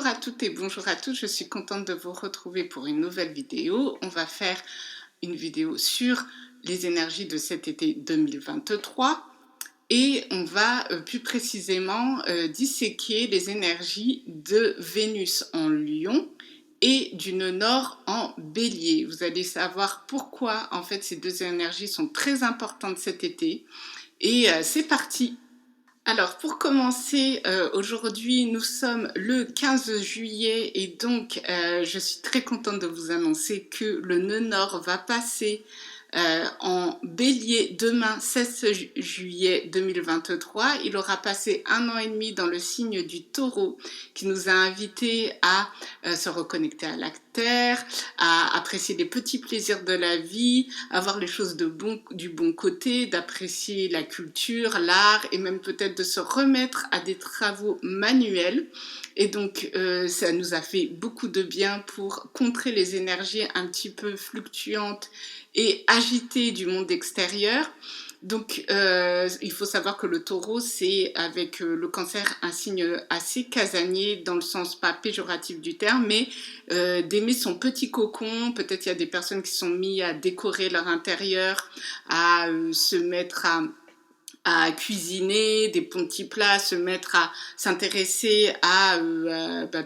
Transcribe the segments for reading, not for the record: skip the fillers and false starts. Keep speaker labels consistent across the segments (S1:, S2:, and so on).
S1: Bonjour à toutes et bonjour à tous, je suis contente de vous retrouver pour une nouvelle vidéo. On va faire une vidéo sur les énergies de cet été 2023 et on va plus précisément disséquer les énergies de Vénus en Lion et du nœud nord en Bélier. Vous allez savoir pourquoi en fait ces deux énergies sont très importantes cet été et c'est parti. Alors pour commencer, aujourd'hui nous sommes le 15 juillet et donc je suis très contente de vous annoncer que le nœud nord va passer en Bélier demain 16 juillet 2023. Il aura passé 1 an et demi dans le signe du Taureau qui nous a invités à se reconnecter à la terre, à apprécier les petits plaisirs de la vie, à voir les choses du bon côté, d'apprécier la culture, l'art et même peut-être de se remettre à des travaux manuels. Et donc ça nous a fait beaucoup de bien pour contrer les énergies un petit peu fluctuantes et agitées du monde extérieur. Donc il faut savoir que le taureau, c'est avec le cancer un signe assez casanier dans le sens pas péjoratif du terme, mais d'aimer son petit cocon. Peut-être il y a des personnes qui sont mises à décorer leur intérieur, à se mettre à cuisiner des petits plats, se mettre à s'intéresser à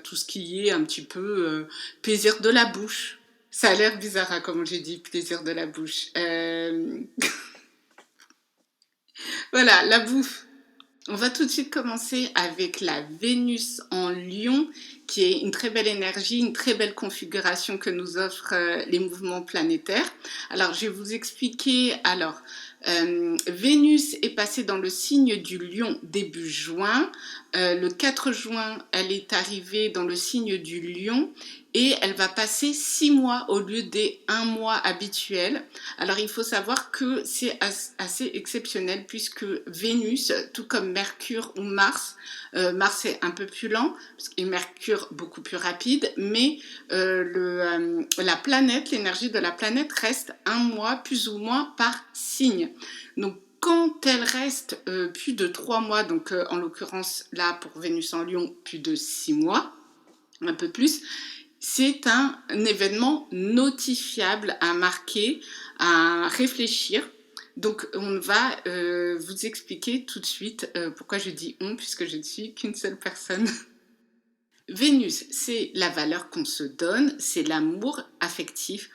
S1: tout ce qui est un petit peu plaisir de la bouche. Ça a l'air bizarre, hein, comme j'ai dit, plaisir de la bouche. Voilà, la bouffe. On va tout de suite commencer avec la Vénus en Lion, qui est une très belle énergie, une très belle configuration que nous offrent les mouvements planétaires. Alors, je vais vous expliquer. Alors, Vénus est passée dans le signe du Lion début juin. Le 4 juin, elle est arrivée dans le signe du Lion et elle va passer 6 mois au lieu des 1 mois habituels. Alors, il faut savoir que c'est assez exceptionnel puisque Vénus, tout comme Mercure ou Mars, Mars est un peu plus lent et Mercure beaucoup plus rapide, mais la planète, l'énergie de la planète reste 1 mois plus ou moins par signe. Donc, quand elle reste plus de 3 mois, donc en l'occurrence là pour Vénus en Lion, plus de 6 mois, un peu plus, c'est un événement notifiable à marquer, à réfléchir. Donc on va vous expliquer tout de suite pourquoi je dis on, puisque je ne suis qu'une seule personne. Vénus, c'est la valeur qu'on se donne, c'est l'amour affectif,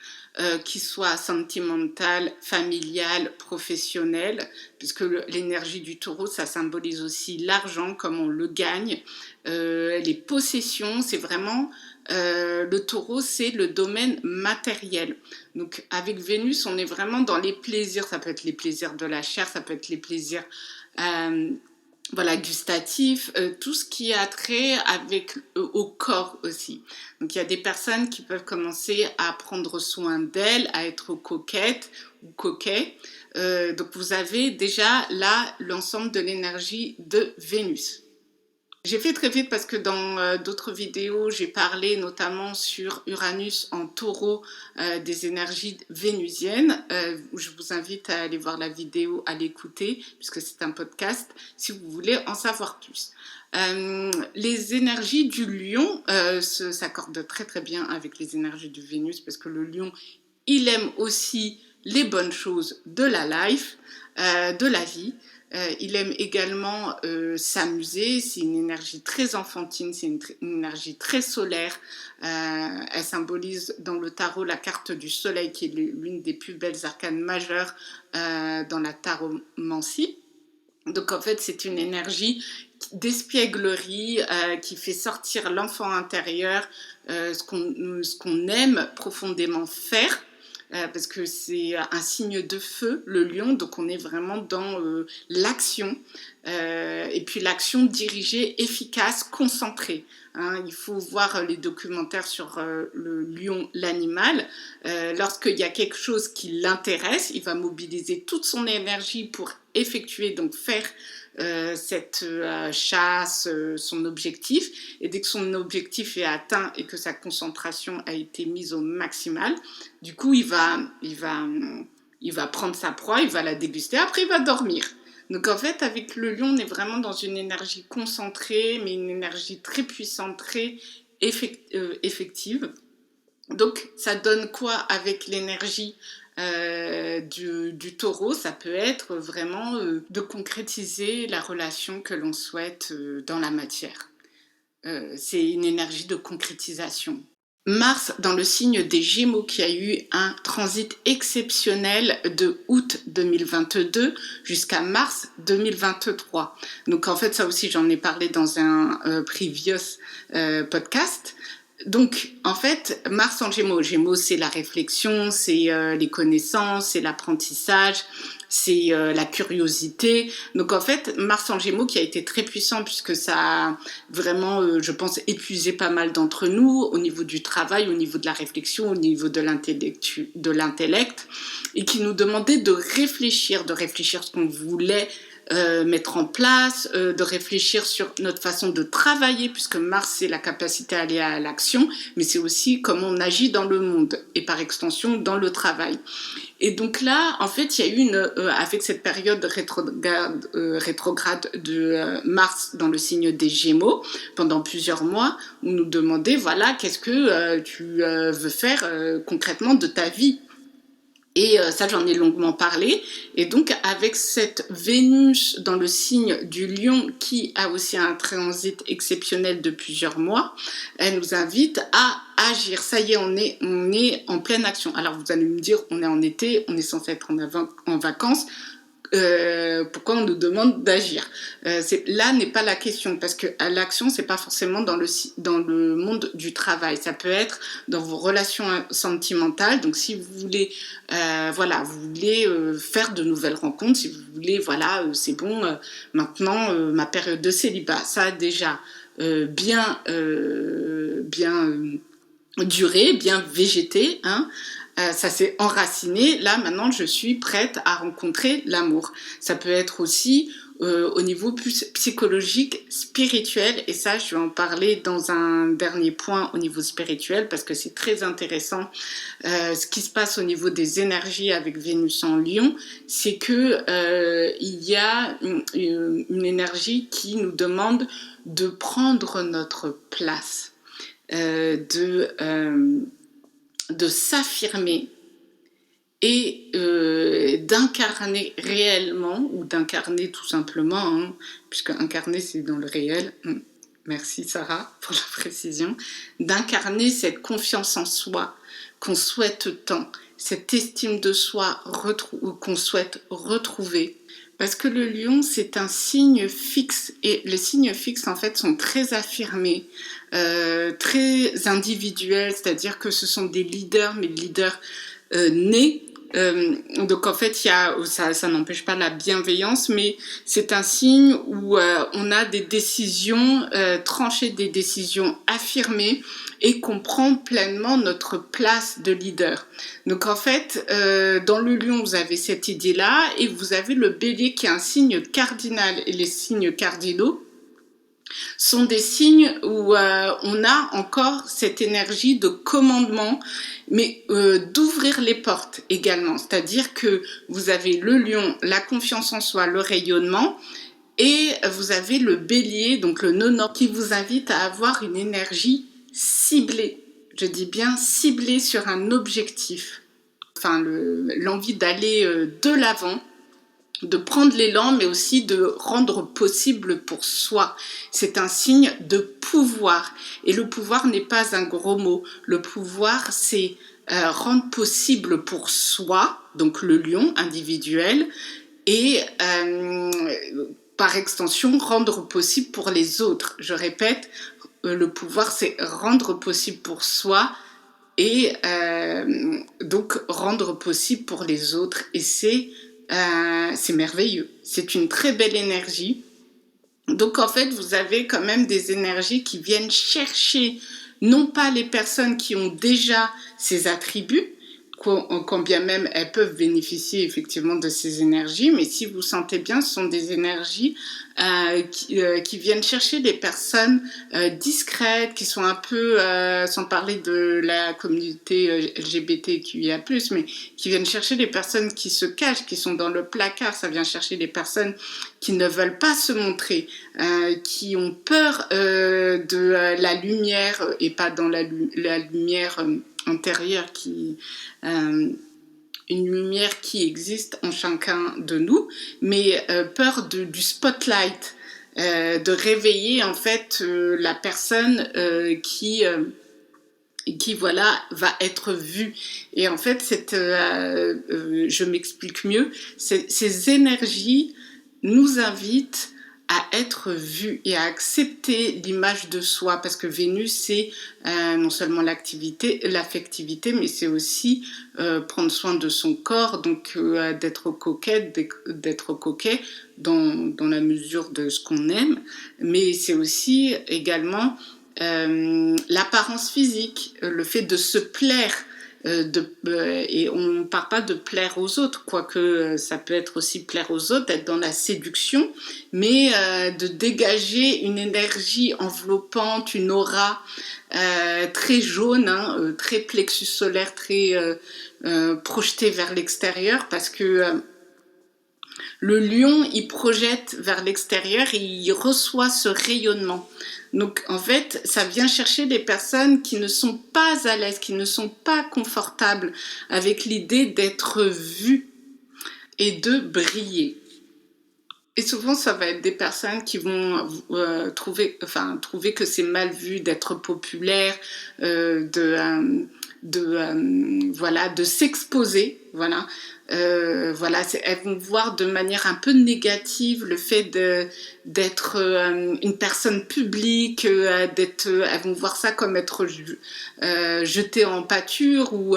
S1: qu'il soit sentimental, familial, professionnel, puisque l'énergie du taureau, ça symbolise aussi l'argent, comme on le gagne, les possessions, c'est vraiment... le taureau, c'est le domaine matériel. Donc avec Vénus, on est vraiment dans les plaisirs. Ça peut être les plaisirs de la chair, ça peut être les plaisirs voilà, gustatif, tout ce qui a trait avec au corps aussi. Donc il y a des personnes qui peuvent commencer à prendre soin d'elles, à être coquettes ou coquets. Donc vous avez déjà là l'ensemble de l'énergie de Vénus. J'ai fait très vite parce que dans d'autres vidéos, j'ai parlé notamment sur Uranus en taureau, des énergies vénusiennes. Je vous invite à aller voir la vidéo, à l'écouter, puisque c'est un podcast, si vous voulez en savoir plus. Les énergies du lion s'accordent très très bien avec les énergies de Vénus, parce que le lion, il aime aussi les bonnes choses de la life, de la vie. Il aime également s'amuser, c'est une énergie très enfantine, c'est une énergie très solaire. Elle symbolise dans le tarot la carte du soleil qui est l'une des plus belles arcanes majeures dans la taromancie. Donc en fait c'est une énergie d'espièglerie qui fait sortir l'enfant intérieur, ce qu'on aime profondément faire. Parce que c'est un signe de feu, le lion, donc on est vraiment dans l'action, et puis l'action dirigée, efficace, concentrée. Hein. Il faut voir les documentaires sur le lion, l'animal. Lorsqu'il y a quelque chose qui l'intéresse, il va mobiliser toute son énergie pour effectuer, donc faire cette chasse, son objectif, et dès que son objectif est atteint et que sa concentration a été mise au maximal, du coup il va prendre sa proie, il va la déguster, après il va dormir. Donc en fait avec le lion on est vraiment dans une énergie concentrée, mais une énergie très puissante, très effective. Donc, ça donne quoi avec l'énergie du taureau? Ça peut être vraiment de concrétiser la relation que l'on souhaite dans la matière. C'est une énergie de concrétisation. Mars, dans le signe des Gémeaux, qui a eu un transit exceptionnel de août 2022 jusqu'à mars 2023. Donc en fait, ça aussi, j'en ai parlé dans un previous podcast. Donc, en fait, Mars en Gémeaux. Gémeaux, c'est la réflexion, c'est les connaissances, c'est l'apprentissage, c'est la curiosité. Donc, en fait, Mars en Gémeaux qui a été très puissant puisque ça a vraiment, je pense, épuisé pas mal d'entre nous au niveau du travail, au niveau de la réflexion, au niveau de l'intellect, et qui nous demandait de réfléchir ce qu'on voulait mettre en place, de réfléchir sur notre façon de travailler, puisque Mars, c'est la capacité à aller à l'action, mais c'est aussi comment on agit dans le monde, et par extension, dans le travail. Et donc là, en fait, il y a eu avec cette période rétrograde de Mars dans le signe des Gémeaux, pendant plusieurs mois, on nous demandait, voilà, qu'est-ce que tu veux faire concrètement de ta vie ? Et ça, j'en ai longuement parlé. Et donc, avec cette Vénus dans le signe du Lion, qui a aussi un transit exceptionnel de plusieurs mois, elle nous invite à agir. Ça y est, on est en pleine action. Alors, vous allez me dire, on est en été, on est censé être en vacances. Pourquoi on nous demande d'agir? Là n'est pas la question, parce que l'action, c'est pas forcément dans le monde du travail. Ça peut être dans vos relations sentimentales. Donc, si vous voulez, vous voulez faire de nouvelles rencontres, si vous voulez, c'est bon, maintenant ma période de célibat, ça a déjà bien duré, bien végété, hein. Ça s'est enraciné. Là, maintenant, je suis prête à rencontrer l'amour. Ça peut être aussi au niveau plus psychologique, spirituel. Et ça, je vais en parler dans un dernier point au niveau spirituel parce que c'est très intéressant. Ce qui se passe au niveau des énergies avec Vénus en Lion, c'est que il y a une énergie qui nous demande de prendre notre place, de s'affirmer et d'incarner réellement, ou d'incarner tout simplement, hein, puisque incarner c'est dans le réel, merci Sarah pour la précision, d'incarner cette confiance en soi qu'on souhaite tant, cette estime de soi qu'on souhaite retrouver. Parce que le lion, c'est un signe fixe, et les signes fixes, en fait, sont très affirmés, très individuels, c'est-à-dire que ce sont des leaders, mais leaders nés. Donc en fait, ça n'empêche pas la bienveillance, mais c'est un signe où on a des décisions tranchées, des décisions affirmées, et qu'on prend pleinement notre place de leader. Donc en fait, dans le lion, vous avez cette idée-là, et vous avez le bélier qui est un signe cardinal, et les signes cardinaux sont des signes où on a encore cette énergie de commandement, mais d'ouvrir les portes également. C'est-à-dire que vous avez le lion, la confiance en soi, le rayonnement, et vous avez le bélier, donc le non-ordre, qui vous invite à avoir une énergie ciblée. Je dis bien ciblée sur un objectif. Enfin, l'envie d'aller de l'avant, de prendre l'élan, mais aussi de rendre possible pour soi. C'est un signe de pouvoir. Et le pouvoir n'est pas un gros mot. Le pouvoir, c'est rendre possible pour soi, donc le lion individuel, et par extension, rendre possible pour les autres. Je répète, le pouvoir, c'est rendre possible pour soi, et donc rendre possible pour les autres. Et c'est merveilleux. C'est une très belle énergie. Donc en fait, vous avez quand même des énergies qui viennent chercher non pas les personnes qui ont déjà ces attributs, quand bien même elles peuvent bénéficier effectivement de ces énergies, mais si vous sentez bien, ce sont des énergies qui viennent chercher des personnes discrètes, qui sont un peu, sans parler de la communauté LGBTQIA+, mais qui viennent chercher des personnes qui se cachent, qui sont dans le placard. Ça vient chercher des personnes qui ne veulent pas se montrer, qui ont peur de la lumière et pas dans la lumière intérieure une lumière qui existe en chacun de nous, mais peur du spotlight, de réveiller en fait la personne qui voilà va être vue. Et en fait je m'explique mieux, ces énergies nous invitent à être vus et à accepter l'image de soi, parce que Vénus c'est non seulement l'affectivité, mais c'est aussi prendre soin de son corps, donc d'être coquette, d'être coquet dans la mesure de ce qu'on aime, mais c'est aussi également l'apparence physique, le fait de se plaire, et on ne parle pas de plaire aux autres, quoique ça peut être aussi plaire aux autres, être dans la séduction, mais de dégager une énergie enveloppante, une aura très jaune, hein, très plexus solaire, très projetée vers l'extérieur, parce que le lion, il projette vers l'extérieur et il reçoit ce rayonnement. Donc, en fait, ça vient chercher des personnes qui ne sont pas à l'aise, qui ne sont pas confortables avec l'idée d'être vues et de briller. Et souvent, ça va être des personnes qui vont trouver que c'est mal vu d'être populaire, de s'exposer, voilà. Elles vont voir de manière un peu négative le fait d'être une personne publique, elles vont voir ça comme être jeté en pâture, ou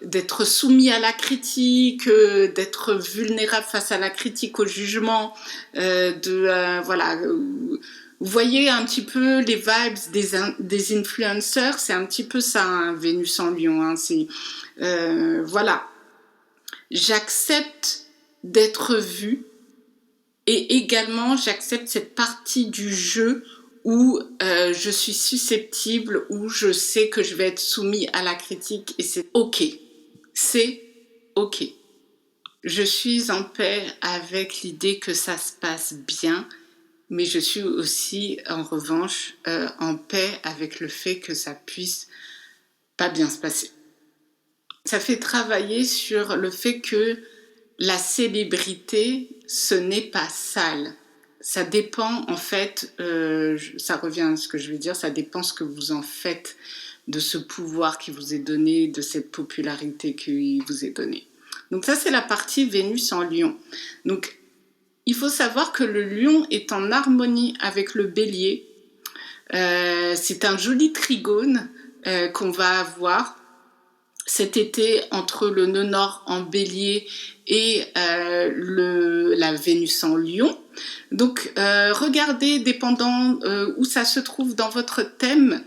S1: d'être soumis à la critique, d'être vulnérable face à la critique, au jugement, vous voyez un petit peu les vibes des influenceurs, c'est un petit peu ça, hein, Vénus en Lion, hein, c'est voilà. J'accepte d'être vue, et également j'accepte cette partie du jeu où je suis susceptible, où je sais que je vais être soumis à la critique, et c'est ok. C'est ok. Je suis en paix avec l'idée que ça se passe bien, mais je suis aussi en revanche en paix avec le fait que ça puisse pas bien se passer. Ça fait travailler sur le fait que la célébrité, ce n'est pas sale. Ça dépend, en fait, ça revient à ce que je veux dire, ça dépend ce que vous en faites de ce pouvoir qui vous est donné, de cette popularité qui vous est donnée. Donc ça, c'est la partie Vénus en Lion. Donc, il faut savoir que le Lion est en harmonie avec le Bélier. C'est un joli trigone qu'on va avoir cet été entre le nœud nord en Bélier et la Vénus en Lion. Donc regardez, dépendant où ça se trouve dans votre thème,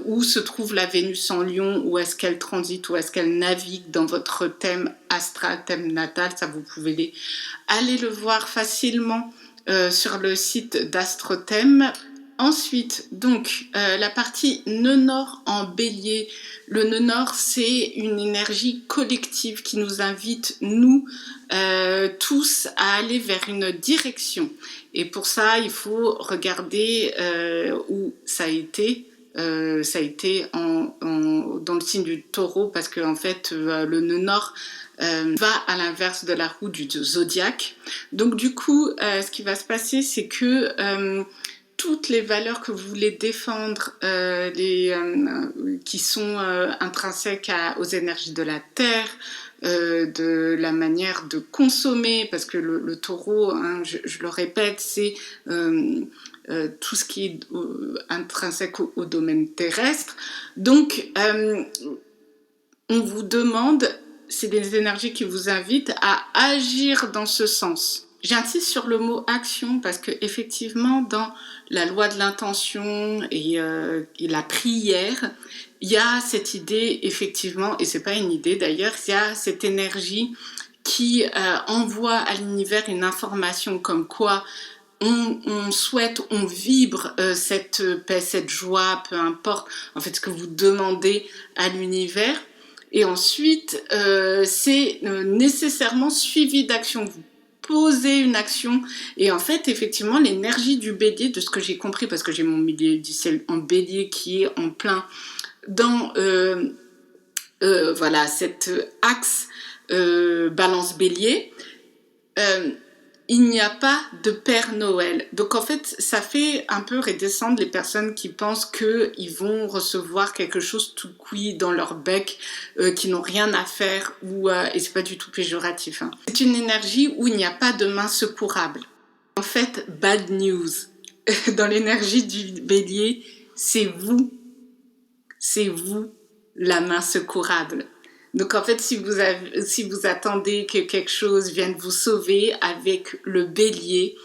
S1: où se trouve la Vénus en Lion, où est-ce qu'elle transite, où est-ce qu'elle navigue dans votre thème astral, thème natal, ça vous pouvez aller le voir facilement sur le site d'Astrothème. Ensuite, donc, la partie nœud nord en Bélier. Le nœud nord, c'est une énergie collective qui nous invite, nous, tous, à aller vers une direction. Et pour ça, il faut regarder où ça a été. Ça a été dans le signe du Taureau, parce que en fait, le nœud nord va à l'inverse de la roue du zodiaque. Donc du coup, ce qui va se passer, c'est que toutes les valeurs que vous voulez défendre, qui sont intrinsèques aux énergies de la Terre, de la manière de consommer, parce que le taureau, hein, je le répète, c'est tout ce qui est intrinsèque au domaine terrestre. Donc, on vous demande, c'est des énergies qui vous invitent à agir dans ce sens. J'insiste sur le mot action, parce que effectivement, dans la loi de l'intention et la prière, il y a cette idée, effectivement, et c'est pas une idée d'ailleurs, il y a cette énergie qui envoie à l'univers une information comme quoi on souhaite, on vibre cette paix, cette joie, peu importe en fait ce que vous demandez à l'univers. Et ensuite, c'est nécessairement suivi d'action. Vous posez une action et en fait, effectivement, l'énergie du bélier, de ce que j'ai compris, parce que j'ai mon milieu du ciel en bélier qui est en plein dans voilà, cet axe balance bélier, il n'y a pas de Père Noël. Donc en fait, ça fait un peu redescendre les personnes qui pensent qu'ils vont recevoir quelque chose tout cuit dans leur bec, qui n'ont rien à faire, et c'est pas du tout péjoratif. Hein. C'est une énergie où il n'y a pas de main secourable. En fait, bad news. Dans l'énergie du bélier, c'est vous la main secourable. Donc en fait, si vous attendez que quelque chose vienne vous sauver avec le bélier,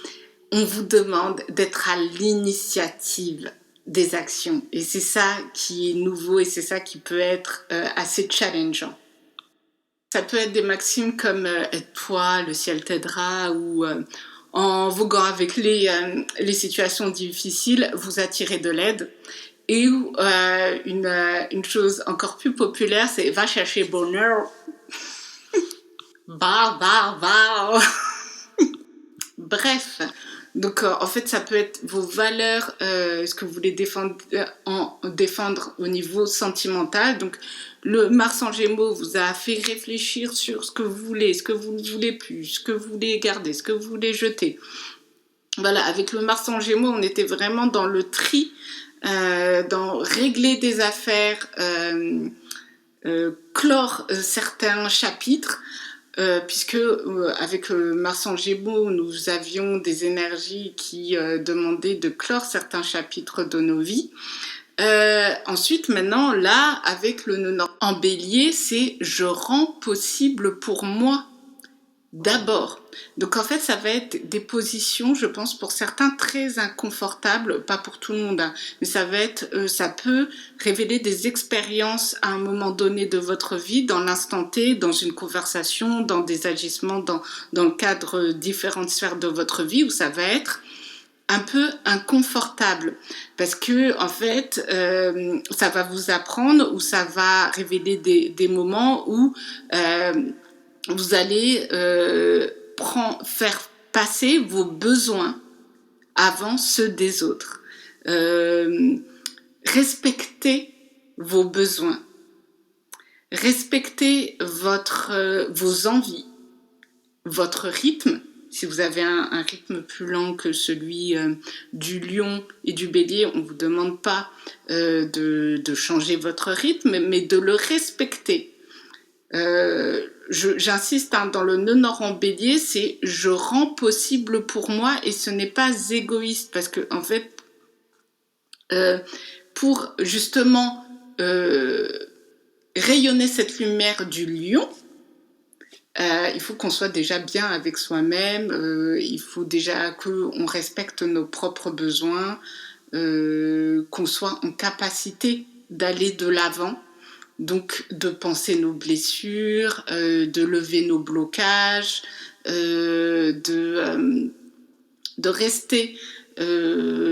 S1: on vous demande d'être à l'initiative des actions. Et c'est ça qui est nouveau et c'est ça qui peut être assez challengeant. Ça peut être des maximes comme aide-toi, le ciel t'aidera, ou en voguant avec les situations difficiles, vous attirez de l'aide. Et une chose encore plus populaire, c'est va chercher bonheur. Va. Bref, donc en fait, ça peut être vos valeurs, ce que vous voulez défendre au niveau sentimental. Donc, le Mars en Gémeaux vous a fait réfléchir sur ce que vous voulez, ce que vous ne voulez plus, ce que vous voulez garder, ce que vous voulez jeter. Voilà, avec le Mars en Gémeaux, on était vraiment dans le tri, dans régler des affaires, clore certains chapitres, puisque avec Mars en Gémeaux, nous avions des énergies qui demandaient de clore certains chapitres de nos vies. Ensuite, maintenant, là, avec le nœud nord en bélier, c'est je rends possible pour moi d'abord. Donc en fait, ça va être des positions, je pense, pour certains très inconfortables, pas pour tout le monde, hein, mais ça peut révéler des expériences à un moment donné de votre vie, dans l'instant T, dans une conversation, dans des agissements, dans le cadre différentes sphères de votre vie, où ça va être un peu inconfortable parce que en fait ça va vous apprendre ou ça va révéler des moments où vous allez faire passer vos besoins avant ceux des autres. Respectez vos besoins. Respectez vos envies, votre rythme. Si vous avez un rythme plus lent que celui du lion et du bélier, on ne vous demande pas de changer votre rythme, mais de le respecter. J'insiste, hein, dans le nœud nord en bélier, c'est je rends possible pour moi et ce n'est pas égoïste parce que en fait, pour justement rayonner cette lumière du lion, il faut qu'on soit déjà bien avec soi-même, il faut déjà qu'on respecte nos propres besoins, qu'on soit en capacité d'aller de l'avant, donc de penser nos blessures, de lever nos blocages, de rester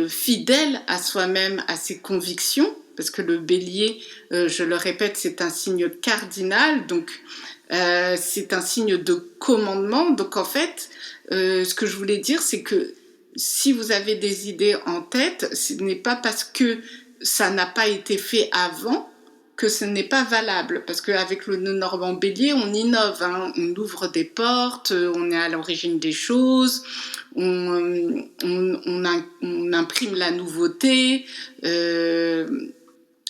S1: fidèle à soi-même, à ses convictions, parce que le bélier, je le répète, c'est un signe cardinal, donc c'est un signe de commandement. Donc en fait, ce que je voulais dire, c'est que si vous avez des idées en tête, ce n'est pas parce que ça n'a pas été fait avant que ce n'est pas valable. Parce qu'avec le nœud nord en bélier, on innove, hein, on ouvre des portes, on est à l'origine des choses, on imprime la nouveauté,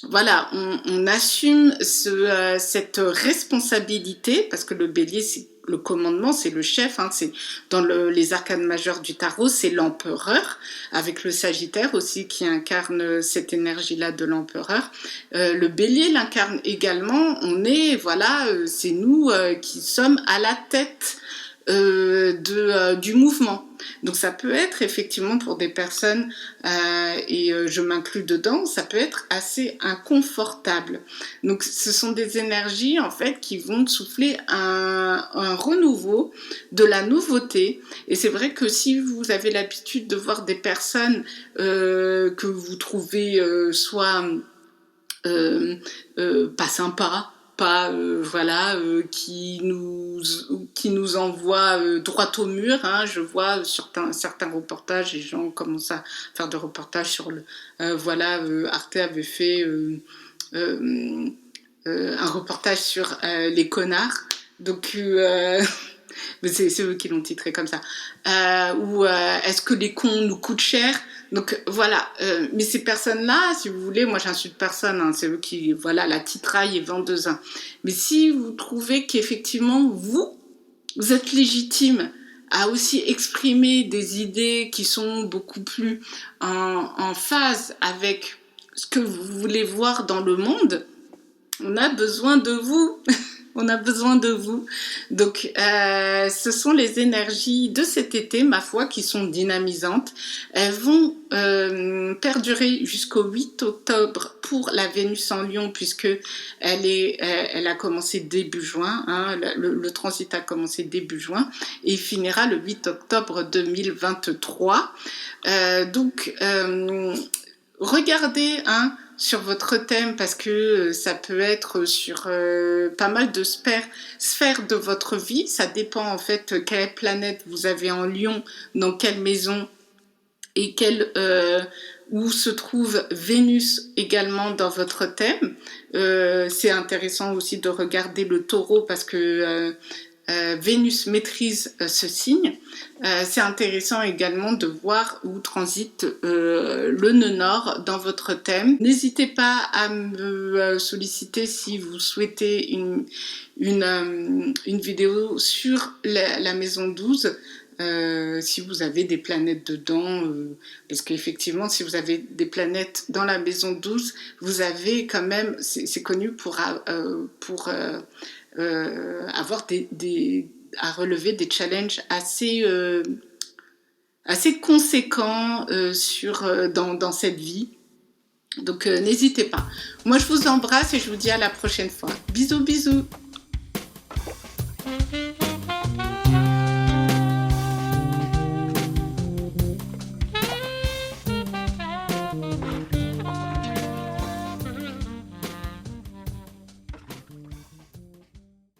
S1: voilà, on assume cette responsabilité, parce que le bélier, c'est le commandement, c'est le chef, hein, c'est dans les arcanes majeures du tarot, c'est l'empereur, avec le sagittaire aussi qui incarne cette énergie-là de l'empereur. Le bélier l'incarne également, c'est nous qui sommes à la tête du mouvement. Donc ça peut être effectivement pour des personnes, et je m'inclus dedans, ça peut être assez inconfortable. Donc ce sont des énergies en fait qui vont souffler un renouveau, de la nouveauté. Et c'est vrai que si vous avez l'habitude de voir des personnes que vous trouvez soit pas sympas, pas voilà, qui nous envoie droit au mur, hein. Je vois sur certains reportages, les gens commencent à faire des reportages sur le voilà, Arte avait fait un reportage sur les connards, donc mais c'est eux qui l'ont titré comme ça, ou est-ce que les cons nous coûtent cher? Donc voilà, mais ces personnes-là, si vous voulez, moi j'insulte personne, hein, c'est eux qui, voilà, la titraille est vendeuse. Hein. Mais si vous trouvez qu'effectivement vous êtes légitime à aussi exprimer des idées qui sont beaucoup plus en phase avec ce que vous voulez voir dans le monde, on a besoin de vous. On a besoin de vous. Donc, ce sont les énergies de cet été, ma foi, qui sont dynamisantes. Elles vont perdurer jusqu'au 8 octobre pour la Vénus en Lion, puisque elle a commencé début juin. Hein, le transit a commencé début juin et il finira le 8 octobre 2023. Donc, regardez, hein, sur votre thème, parce que ça peut être sur pas mal de sphères de votre vie. Ça dépend en fait quelle planète vous avez en Lion, dans quelle maison, et où se trouve Vénus également dans votre thème. C'est intéressant aussi de regarder le Taureau, parce que Vénus maîtrise ce signe. C'est intéressant également de voir où transite le nœud nord dans votre thème. N'hésitez pas à me solliciter si vous souhaitez une vidéo sur la maison 12. Si vous avez des planètes dedans, parce qu'effectivement, si vous avez des planètes dans la maison 12, vous avez quand même, c'est connu pour avoir à relever des challenges assez conséquents dans cette vie. Donc n'hésitez pas. Moi je vous embrasse et je vous dis à la prochaine fois. Bisous bisous.